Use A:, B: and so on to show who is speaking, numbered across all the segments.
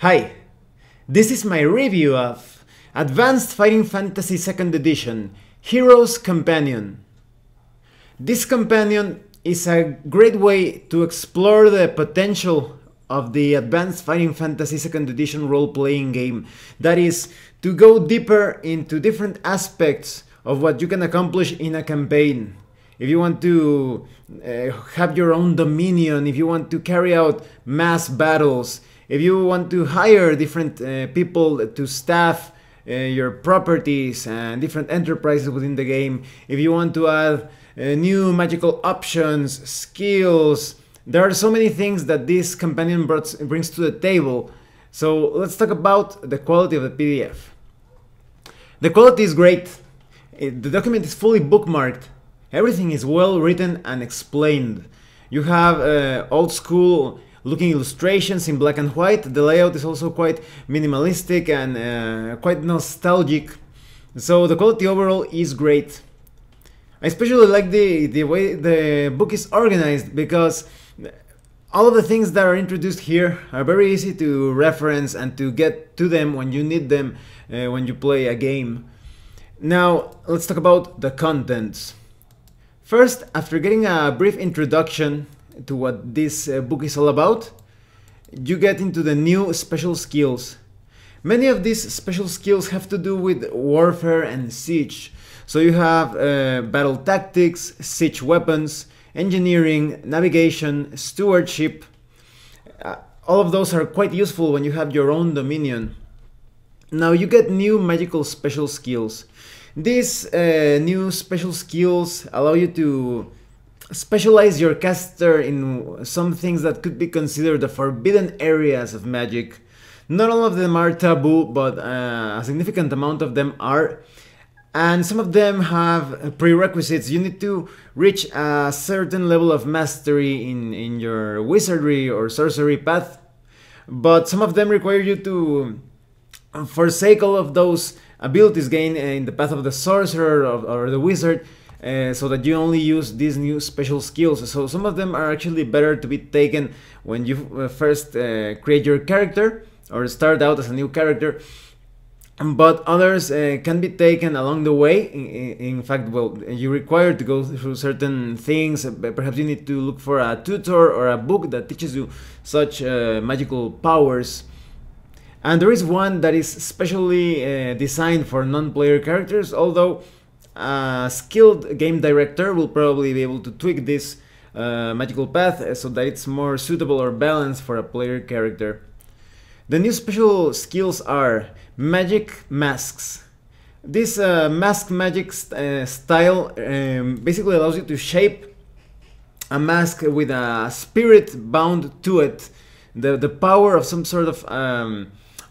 A: Hi, this is my review of Advanced Fighting Fantasy 2nd Edition, Hero's Companion. This companion is a great way to explore the potential of the Advanced Fighting Fantasy 2nd Edition role-playing game. That is, to go deeper into different aspects of what you can accomplish in a campaign. If you want to have your own dominion, if you want to carry out mass battles, if you want to hire different people to staff your properties and different enterprises within the game, if you want to add new magical options, skills, there are so many things that this companion brings to the table. So let's talk about the quality of the PDF. The quality is great. The document is fully bookmarked. Everything is well written and explained. You have old school looking illustrations in black and white. The layout is also quite minimalistic and quite nostalgic. So the quality overall is great. I especially like the way the book is organized, because all of the things that are introduced here are very easy to reference and to get to them when you need them when you play a game. Now let's talk about the contents. First, after getting a brief introduction to what this book is all about, you get into the new special skills. Many of these special skills have to do with warfare and siege. So you have battle tactics, siege weapons, engineering, navigation, stewardship. All of those are quite useful when you have your own dominion. Now you get new magical special skills. These new special skills allow you to specialize your caster in some things that could be considered the forbidden areas of magic. Not all of them are taboo, but a significant amount of them are. And some of them have prerequisites. You need to reach a certain level of mastery in your wizardry or sorcery path. But some of them require you to forsake all of those abilities gained in the path of the sorcerer or the wizard, so that you only use these new special skills. So some of them are actually better to be taken when you first create your character or start out as a new character, but others can be taken along the way. In fact, well, you're required to go through certain things. Perhaps you need to look for a tutor or a book that teaches you such magical powers. And there is one that is specially designed for non-player characters, although a skilled game director will probably be able to tweak this magical path so that it's more suitable or balanced for a player character. The new special skills are magic masks. This mask magic style basically allows you to shape a mask with a spirit bound to it, the power of some sort of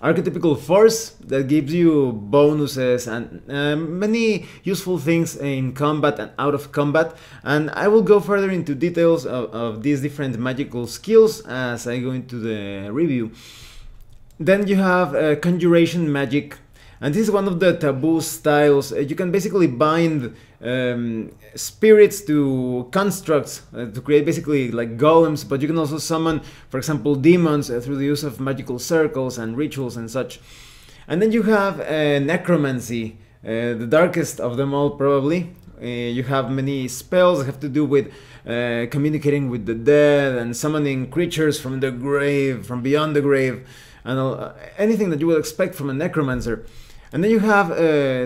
A: archetypical force that gives you bonuses and many useful things in combat and out of combat. And I will go further into details of these different magical skills as I go into the review. Then you have conjuration magic, and this is one of the taboo styles. You can basically bind spirits to constructs to create basically like golems, but you can also summon, for example, demons through the use of magical circles and rituals and such. And then you have necromancy, the darkest of them all probably. You have many spells that have to do with communicating with the dead and summoning creatures from the grave, from beyond the grave, and anything that you would expect from a necromancer. And then you have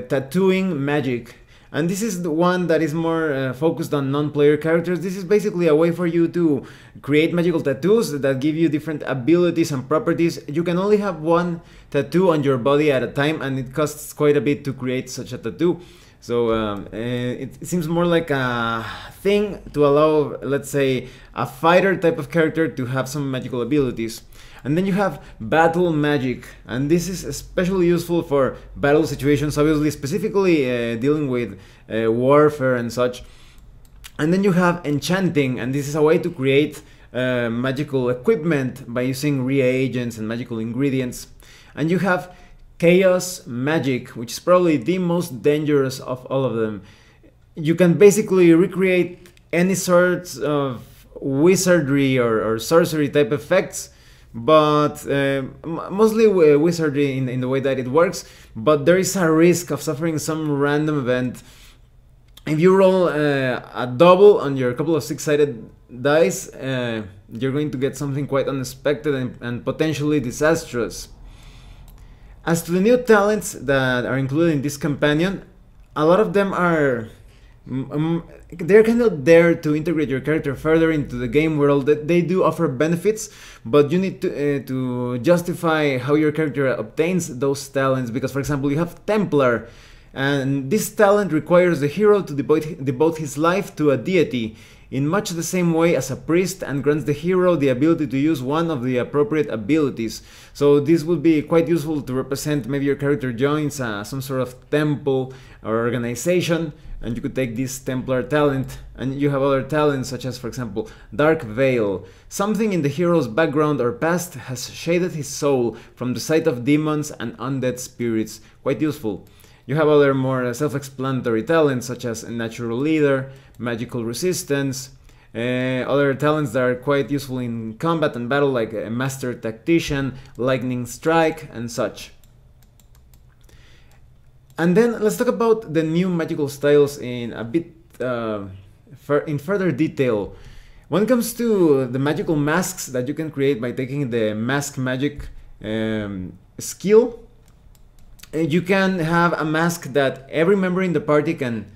A: tattooing magic, and this is the one that is more focused on non-player characters. This is basically a way for you to create magical tattoos that give you different abilities and properties. You can only have one tattoo on your body at a time, and it costs quite a bit to create such a tattoo. So it seems more like a thing to allow, let's say, a fighter type of character to have some magical abilities. And then you have battle magic, and this is especially useful for battle situations, obviously, specifically dealing with warfare and such. And then you have enchanting, and this is a way to create magical equipment by using reagents and magical ingredients. And you have chaos magic, which is probably the most dangerous of all of them. You can basically recreate any sorts of wizardry or sorcery type effects but mostly wizardry in the way that it works, but there is a risk of suffering some random event. If you roll a double on your couple of six-sided dice, you're going to get something quite unexpected and potentially disastrous. As to the new talents that are included in this companion, a lot of them are they're kind of there to integrate your character further into the game world. They do offer benefits, but you need to justify how your character obtains those talents, because for example you have Templar, and this talent requires the hero to devote his life to a deity in much the same way as a priest, and grants the hero the ability to use one of the appropriate abilities. So this would be quite useful to represent maybe your character joins some sort of temple or organization, and you could take this Templar talent, and you have other talents such as, for example, Dark Veil. Something in the hero's background or past has shaded his soul from the sight of demons and undead spirits. Quite useful. You have other more self-explanatory talents such as Natural Leader, Magical Resistance, other talents that are quite useful in combat and battle, like Master Tactician, Lightning Strike, and such. And then let's talk about the new magical styles in a bit in further detail. When it comes to the magical masks that you can create by taking the Mask Magic skill, you can have a mask that every member in the party can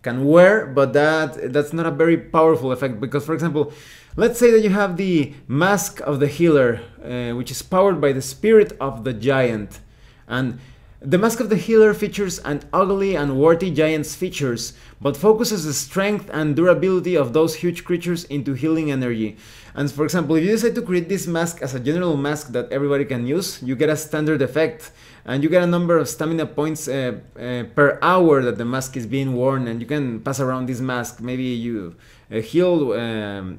A: wear, but that's not a very powerful effect, because for example, let's say that you have the Mask of the Healer, which is powered by the Spirit of the Giant, and the Mask of the Healer features an ugly and warty giant's features, but focuses the strength and durability of those huge creatures into healing energy. And for example, if you decide to create this mask as a general mask that everybody can use, you get a standard effect, and you get a number of stamina points per hour that the mask is being worn, and you can pass around this mask. Maybe you heal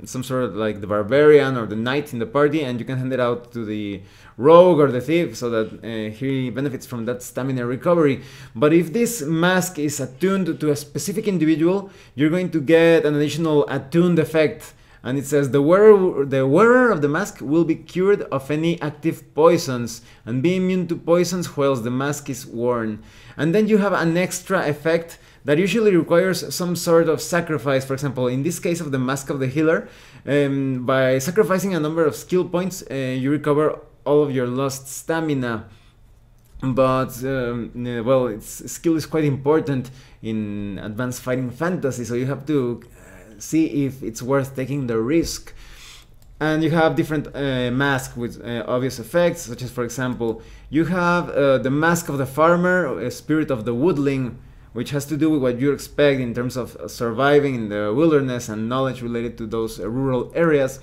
A: some sort of like the barbarian or the knight in the party, and you can hand it out to the rogue or the thief so that he benefits from that stamina recovery. But if this mask is attuned to a specific individual, you're going to get an additional attuned effect. And it says the wearer of the mask will be cured of any active poisons and be immune to poisons whilst the mask is worn. And then you have an extra effect that usually requires some sort of sacrifice. For example, in this case of the Mask of the Healer, by sacrificing a number of skill points, you recover all of your lost stamina. But well, its skill is quite important in Advanced Fighting Fantasy, so you have to see if it's worth taking the risk. And you have different masks with obvious effects, such as, for example, you have the Mask of the Farmer, Spirit of the Woodling, which has to do with what you expect in terms of surviving in the wilderness and knowledge related to those rural areas.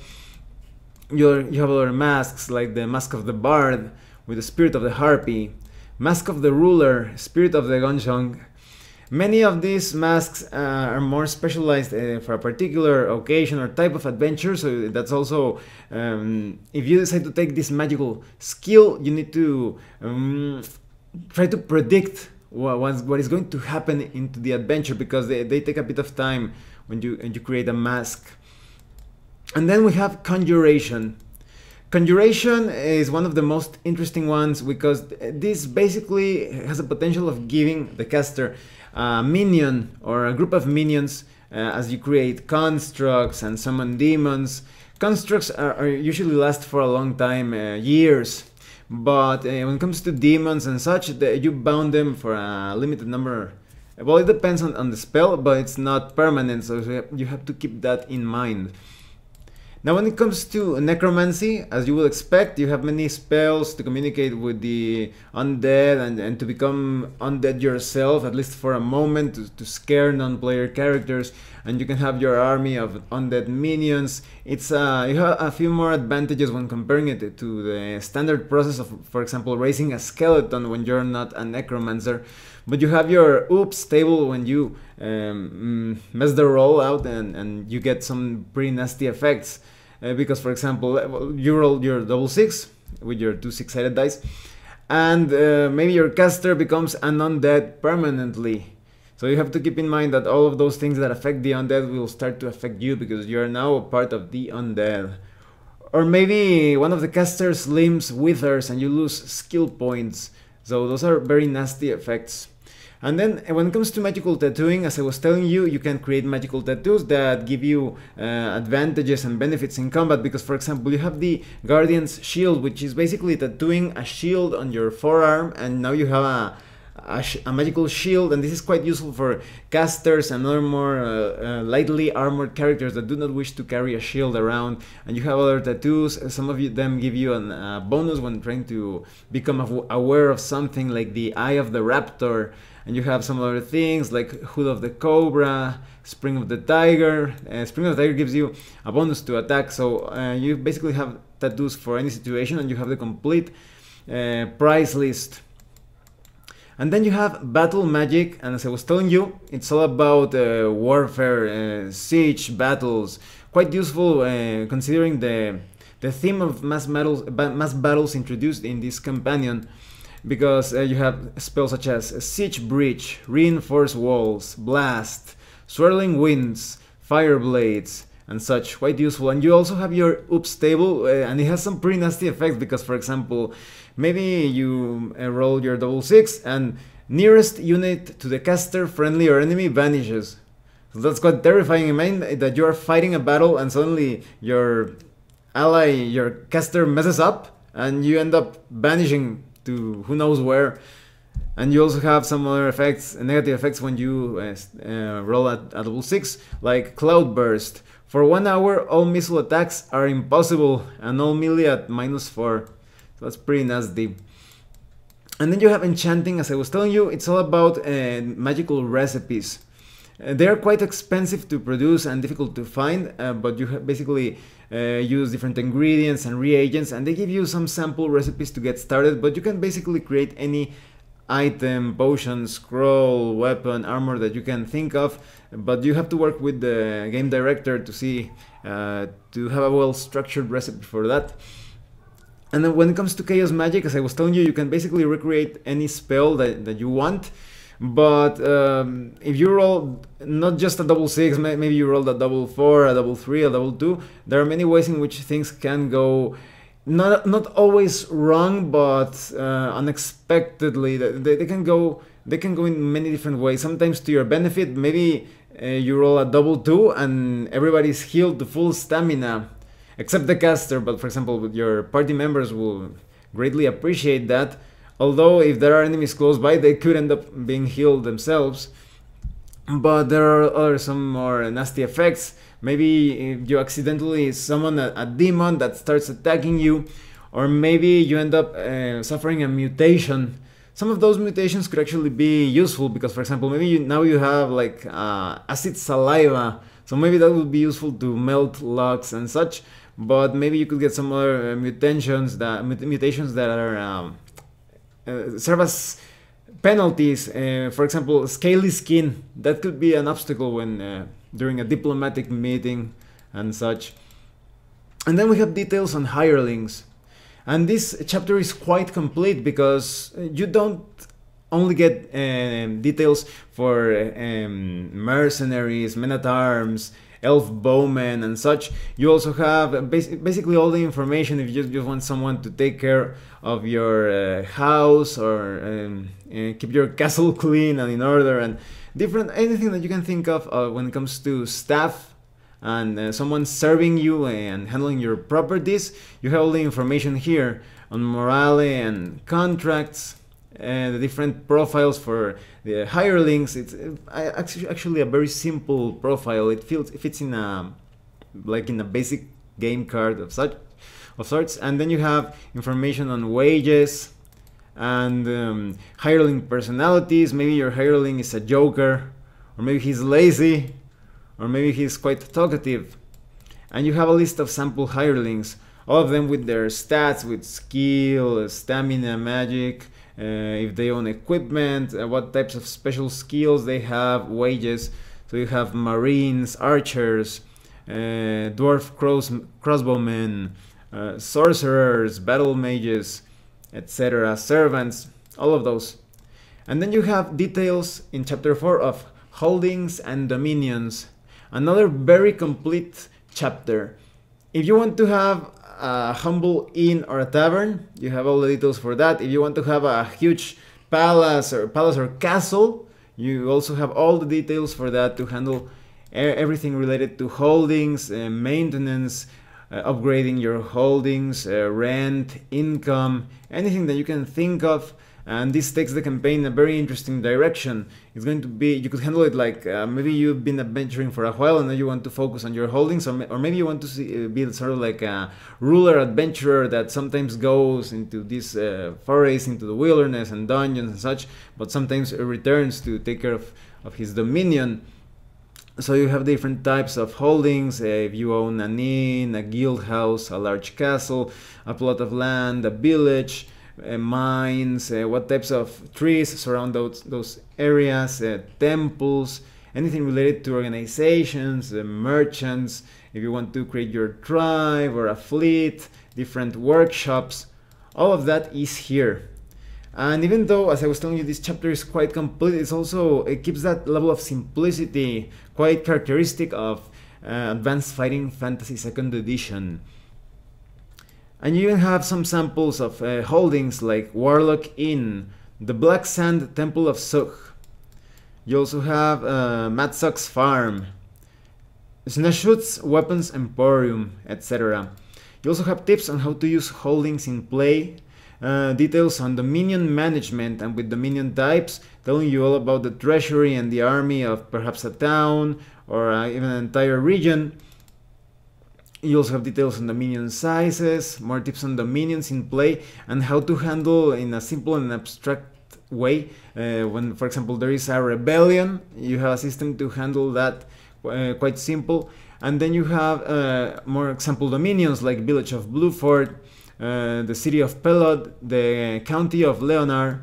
A: You have other masks like the Mask of the Bard with the Spirit of the Harpy, Mask of the Ruler, Spirit of the Gonjong. Many of these masks are more specialized for a particular occasion or type of adventure, so that's also, if you decide to take this magical skill, you need to try to predict what is going to happen into the adventure, because they take a bit of time when you create a mask. And then we have conjuration. Conjuration is one of the most interesting ones, because this basically has a potential of giving the caster a minion or a group of minions as you create constructs and summon demons. Constructs are usually last for a long time, years. But when it comes to demons and such, you bound them for a limited number. Well, it depends on the spell, but it's not permanent, so you have to keep that in mind. Now, when it comes to necromancy, as you would expect, you have many spells to communicate with the undead and to become undead yourself, at least for a moment, to scare non-player characters. And you can have your army of undead minions. It's you have a few more advantages when comparing it to the standard process of, for example, raising a skeleton when you're not a necromancer. But you have your oops table when you mess the roll out and you get some pretty nasty effects. Because, for example, you roll your double six with your 2 6-sided dice, and maybe your caster becomes an undead permanently. So you have to keep in mind that all of those things that affect the undead will start to affect you, because you are now a part of the undead. Or maybe one of the caster's limbs withers and you lose skill points. So those are very nasty effects. And then when it comes to magical tattooing, as I was telling you, you can create magical tattoos that give you advantages and benefits in combat. Because, for example, you have the Guardian's Shield, which is basically tattooing a shield on your forearm, and now you have a magical shield, and this is quite useful for casters and other more lightly armored characters that do not wish to carry a shield around. And you have other tattoos. Some of them give you a bonus when trying to become aware of something, like the Eye of the Raptor. And you have some other things like Hood of the Cobra, Spring of the Tiger. Spring of the Tiger gives you a bonus to attack, so you basically have tattoos for any situation, and you have the complete price list. And then you have battle magic, and as I was telling you, it's all about warfare, siege battles. Quite useful considering the theme of mass battles introduced in this companion. Because you have spells such as Siege Breach, Reinforce Walls, Blast, Swirling Winds, Fire Blades, and such. Quite useful. And you also have your Oops table, and it has some pretty nasty effects because, for example, maybe you roll your 6 and nearest unit to the caster, friendly or enemy, vanishes. So that's quite terrifying. Imagine that you are fighting a battle and suddenly your ally, your caster, messes up and you end up vanishing to who knows where. And you also have some other effects, negative effects, when you roll a 6, like Cloudburst. For 1 hour, all missile attacks are impossible, and all melee at -4. So that's pretty nasty. And then you have Enchanting. As I was telling you, it's all about magical recipes. They are quite expensive to produce and difficult to find, but you basically use different ingredients and reagents, and they give you some sample recipes to get started. But you can basically create any item, potion, scroll, weapon, armor that you can think of, but you have to work with the game director to see to have a well-structured recipe for that. And then when it comes to chaos magic, as I was telling you, you can basically recreate any spell that you want. But if you roll not just a 6, maybe you roll a 4, a 3, a 2, there are many ways in which things can go not always wrong, but unexpectedly. They can go in many different ways. Sometimes to your benefit. Maybe you roll a 2 and everybody's healed to full stamina, except the caster. But for example, your party members will greatly appreciate that. Although if there are enemies close by, they could end up being healed themselves. But there are some more nasty effects. Maybe if you accidentally summon a demon that starts attacking you, or maybe you end up suffering a mutation. Some of those mutations could actually be useful because, for example, maybe now you have like acid saliva, so maybe that would be useful to melt locks and such. But maybe you could get some other mutations that are serve as penalties. For example, scaly skin, that could be an obstacle when during a diplomatic meeting and such. And then we have details on hirelings, and this chapter is quite complete because you don't only get details for mercenaries, men-at-arms, elf bowmen and such. You also have basically all the information if you just want someone to take care of your house, or keep your castle clean and in order, and anything that you can think of when it comes to staff and someone serving you and handling your properties. You have all the information here on morale and contracts, the different profiles for the hirelings. It's actually a very simple profile. It fits in a basic game card of sorts. And then you have information on wages and hireling personalities. Maybe your hireling is a joker, or maybe he's lazy, or maybe he's quite talkative. And you have a list of sample hirelings, all of them with their stats, with skill, stamina, magic, if they own equipment, what types of special skills they have, wages. So you have marines, archers, dwarf crossbowmen, sorcerers, battle mages, etc., servants, all of those. And then you have details in chapter 4 of holdings and dominions, another very complete chapter. If you want to have a humble inn or a tavern, you have all the details for that. If you want to have a huge palace or castle, you also have all the details for that to handle everything related to holdings, maintenance, upgrading your holdings, rent, income, anything that you can think of. And this takes the campaign in a very interesting direction. It's going to be, you could handle it like maybe you've been adventuring for a while and now you want to focus on your holdings, or maybe you want to be sort of like a ruler adventurer that sometimes goes into these forays into the wilderness and dungeons and such, but sometimes returns to take care of his dominion. So you have different types of holdings. If you own an inn, a guild house, a large castle, a plot of land, a village, mines, what types of trees surround those areas, temples, anything related to organizations, merchants, if you want to create your tribe or a fleet, different workshops, all of that is here. And even though, as I was telling you, this chapter is quite complete, it keeps that level of simplicity quite characteristic of Advanced Fighting Fantasy 2nd Edition. And you even have some samples of holdings like Warlock Inn, the Black Sand Temple of Sugh. You also have Matsuk's Farm, Snashut's Weapons Emporium, etc. You also have tips on how to use holdings in play, details on Dominion management and with Dominion types, telling you all about the treasury and the army of perhaps a town or even an entire region. You also have details on Dominion sizes, more tips on Dominions in play, and how to handle in a simple and abstract way. When, for example, there is a rebellion, you have a system to handle that quite simple. And then you have more example Dominions like Village of Blueford, the City of Pelod, the County of Leonard.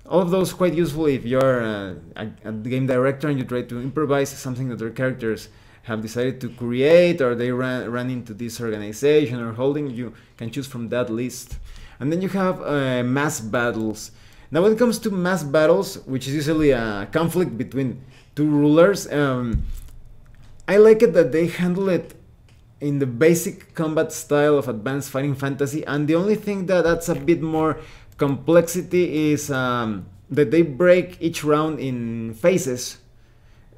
A: All of those quite useful if you're a game director and you try to improvise something that their characters have decided to create, or they ran into this organization or holding. You can choose from that list. And then you have mass battles. Now when it comes to mass battles, which is usually a conflict between two rulers, I like it that they handle it in the basic combat style of Advanced Fighting Fantasy, and the only thing that adds a bit more complexity is that they break each round in phases,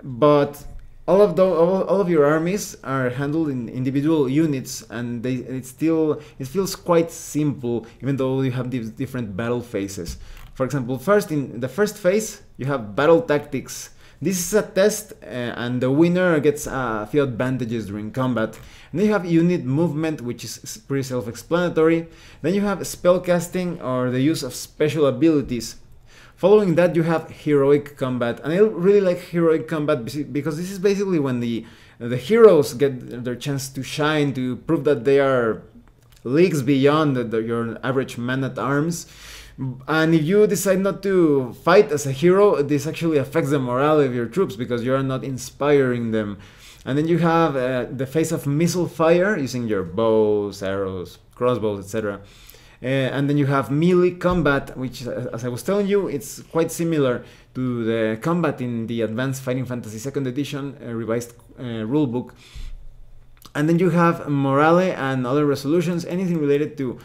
A: but all of your armies are handled in individual units, and it feels quite simple, even though you have these different battle phases. For example, in the first phase, you have battle tactics. This is a test, and the winner gets a few advantages during combat. And then you have unit movement, which is pretty self-explanatory. Then you have spellcasting or the use of special abilities. Following that, you have heroic combat, and I really like heroic combat because this is basically when the heroes get their chance to shine, to prove that they are leagues beyond your average man-at-arms. And if you decide not to fight as a hero, this actually affects the morale of your troops because you are not inspiring them. And then you have the phase of missile fire using your bows, arrows, crossbows, etc. And then you have melee combat, which, as I was telling you, it's quite similar to the combat in the Advanced Fighting Fantasy 2nd Edition revised rulebook. And then you have morale and other resolutions, anything related to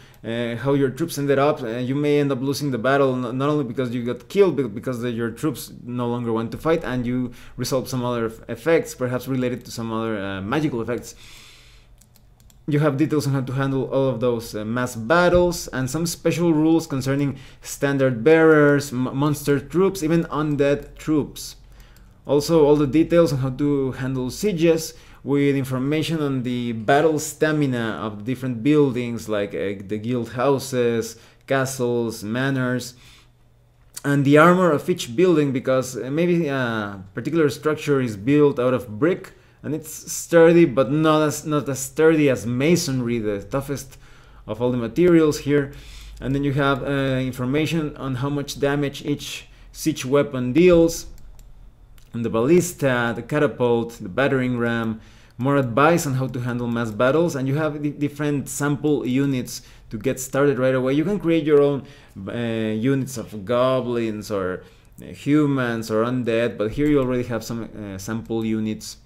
A: how your troops ended up. You may end up losing the battle, not only because you got killed, but because your troops no longer want to fight, and you resolve some other effects, perhaps related to some other magical effects. You have details on how to handle all of those mass battles, and some special rules concerning standard bearers, monster troops, even undead troops. Also, all the details on how to handle sieges, with information on the battle stamina of different buildings like the guild houses, castles, manors, and the armor of each building, because maybe a particular structure is built out of brick and it's sturdy, but not as sturdy as masonry, the toughest of all the materials here. And then you have information on how much damage each siege weapon deals, and the ballista, the catapult, the battering ram, more advice on how to handle mass battles, and you have different sample units to get started right away. You can create your own units of goblins or humans or undead, but here you already have some sample units.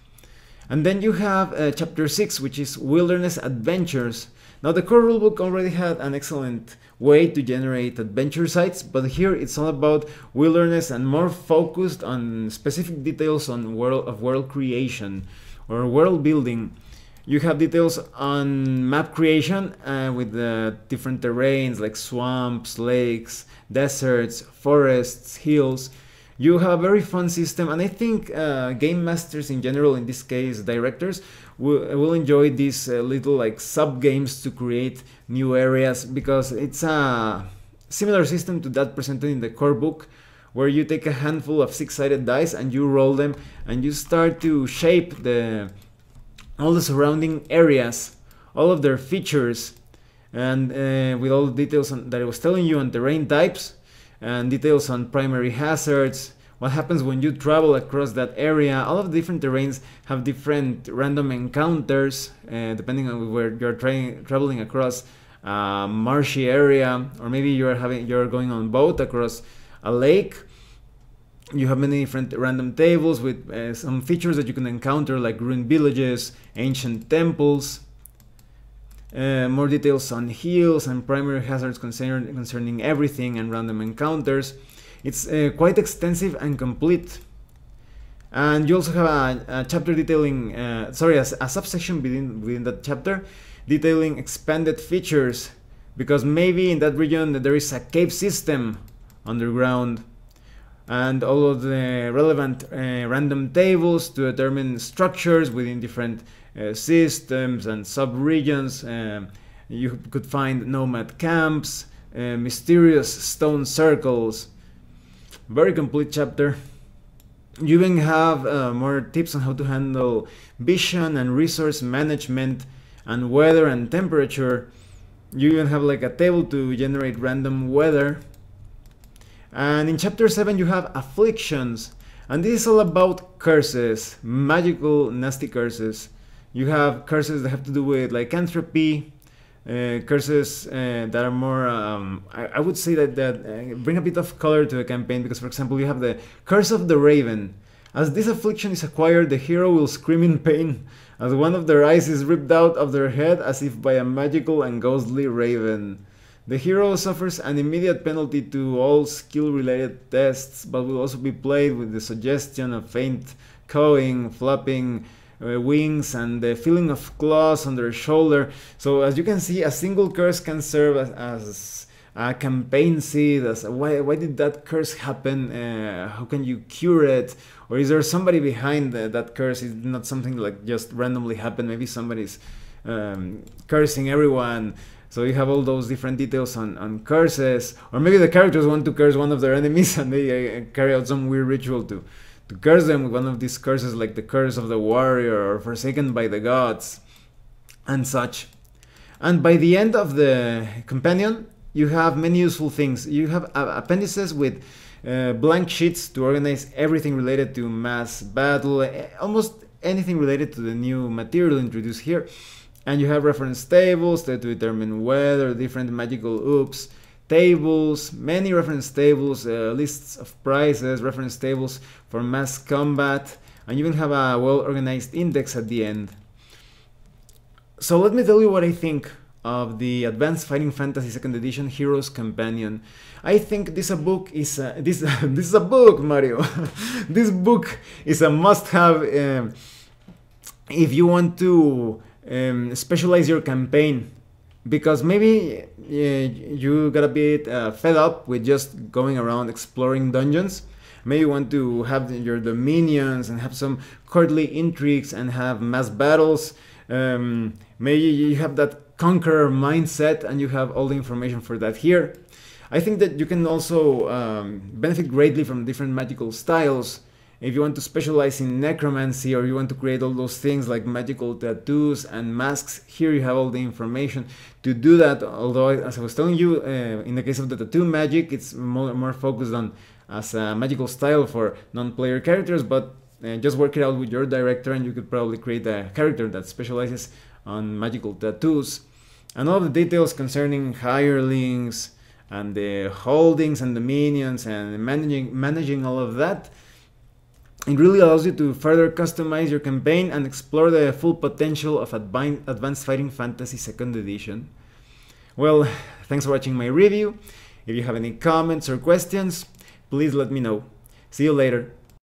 A: And then you have chapter 6, which is Wilderness Adventures. Now the core rulebook already had an excellent way to generate adventure sites, but here it's all about wilderness and more focused on specific details on world creation or world building. You have details on map creation with the different terrains like swamps, lakes, deserts, forests, hills. You have a very fun system, and I think game masters in general, in this case directors, will enjoy these little like sub games to create new areas, because it's a similar system to that presented in the core book, where you take a handful of six-sided dice and you roll them and you start to shape all the surrounding areas, all of their features, and with all the details that I was telling you on terrain types, and details on primary hazards, what happens when you travel across that area. All of the different terrains have different random encounters depending on where you're traveling across a marshy area, or maybe you're going on boat across a lake. You have many different random tables with some features that you can encounter, like ruined villages, ancient temples, more details on hills and primary hazards concerning everything, and random encounters. It's quite extensive and complete. And you also have a chapter detailing, a subsection within that chapter detailing expanded features, because maybe in that region there is a cave system underground, and all of the relevant random tables to determine structures within different systems and sub-regions. You could find nomad camps, mysterious stone circles. Very complete chapter. You even have more tips on how to handle vision and resource management and weather and temperature. You even have like a table to generate random weather. And in chapter 7 you have afflictions, and this is all about curses, magical nasty curses. You have curses that have to do with lycanthropy, curses that are more, I would say that bring a bit of color to the campaign, because for example you have the Curse of the Raven. As this affliction is acquired, the hero will scream in pain as one of their eyes is ripped out of their head as if by a magical and ghostly raven. The hero suffers an immediate penalty to all skill-related tests, but will also be played with the suggestion of faint cawing, flapping wings, and the feeling of claws on their shoulder. So as you can see, a single curse can serve as a campaign seed, as why did that curse happen, how can you cure it, or is there somebody behind that curse? It's not something like just randomly happen, maybe somebody's cursing everyone. So you have all those different details on curses, or maybe the characters want to curse one of their enemies and they carry out some weird ritual to curse them with one of these curses, like the curse of the warrior or forsaken by the gods and such. And by the end of the companion you have many useful things. You have appendices with blank sheets to organize everything related to mass battle, almost anything related to the new material introduced here. And you have reference tables to determine weather, different magical oops, tables, many reference tables, lists of prices, reference tables for mass combat, and you even have a well-organized index at the end. So let me tell you what I think of the Advanced Fighting Fantasy 2nd Edition Heroes Companion. I think this book is this is a book, Mario. This book is a must-have if you want to specialize your campaign, because maybe you got a bit fed up with just going around exploring dungeons. Maybe you want to have your dominions and have some courtly intrigues and have mass battles. Maybe you have that conqueror mindset and you have all the information for that here. I think that you can also benefit greatly from different magical styles. If you want to specialize in necromancy, or you want to create all those things like magical tattoos and masks, here you have all the information to do that. Although, as I was telling you, in the case of the tattoo magic, it's more focused on as a magical style for non-player characters, but just work it out with your director and you could probably create a character that specializes on magical tattoos. And all the details concerning hirelings and the holdings and dominions and managing all of that, It really allows you to further customize your campaign and explore the full potential of Advanced Fighting Fantasy 2nd Edition. Well, thanks for watching my review. If you have any comments or questions, please let me know. See you later.